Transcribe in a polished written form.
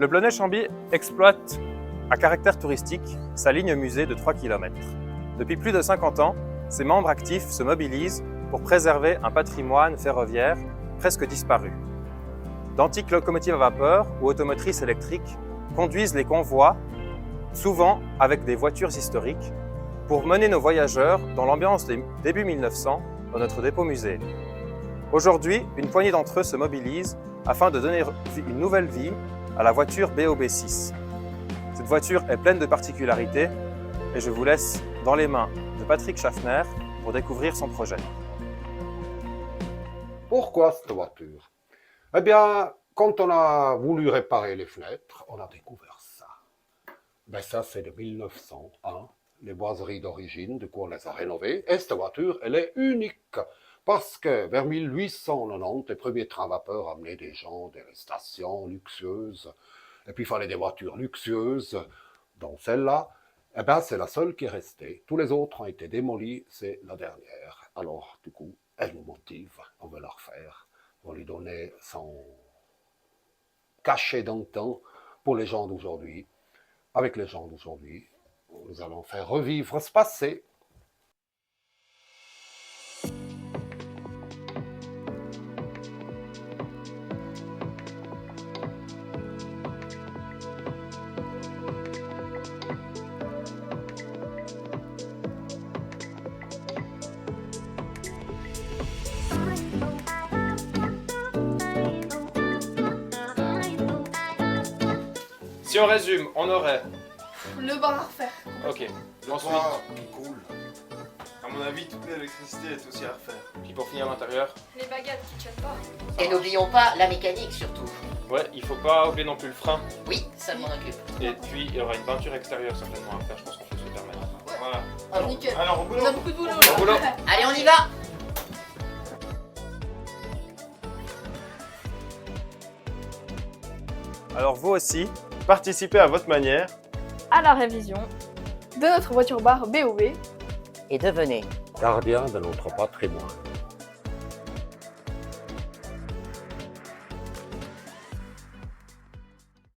Le Blonay-Chambly exploite à caractère touristique sa ligne musée de 3 km. Depuis plus de 50 ans, ses membres actifs se mobilisent pour préserver un patrimoine ferroviaire presque disparu. D'antiques locomotives à vapeur ou automotrices électriques conduisent les convois, souvent avec des voitures historiques, pour mener nos voyageurs dans l'ambiance des débuts 1900 dans notre dépôt musée. Aujourd'hui, une poignée d'entre eux se mobilise afin de donner une nouvelle vie à la voiture BOB6. Cette voiture est pleine de particularités et je vous laisse dans les mains de Patrick Schaffner pour découvrir son projet. Pourquoi cette voiture? Eh bien, quand on a voulu réparer les fenêtres, on a découvert ça. Ben ça, c'est de 1901, les boiseries d'origine, du coup on les a rénovées. Et cette voiture, elle est unique. Parce que vers 1890, les premiers trains vapeur amenaient des gens des stations luxueuses. Et puis il fallait des voitures luxueuses. Donc celle-là, eh ben, c'est la seule qui est restée. Tous les autres ont été démolis, c'est la dernière. Alors du coup, elle nous motive, on veut la refaire. On lui donner son cachet d'antan pour les gens d'aujourd'hui. Avec les gens d'aujourd'hui, nous allons faire revivre ce passé. Si on résume, on aurait... Le bar à refaire. Ok. Le Ensuite, toit qui coule. À mon avis, toute l'électricité est aussi à refaire. puis pour finir l'intérieur, Les baguettes qui tiennent pas. Et n'oublions pas la mécanique surtout. ouais, il faut pas oublier non plus le frein. Oui, ça je m'en occupe. Et puis il y aura une peinture extérieure certainement à faire, je pense qu'on peut se le permettre. Voilà. Alors, Nickel. Alors, au boulot. On a beaucoup de boulot Au boulot. là. allez, on y va. Alors vous aussi, participez à votre manière. À la révision de notre voiture bar BOB. Et devenez Gardien de notre patrimoine.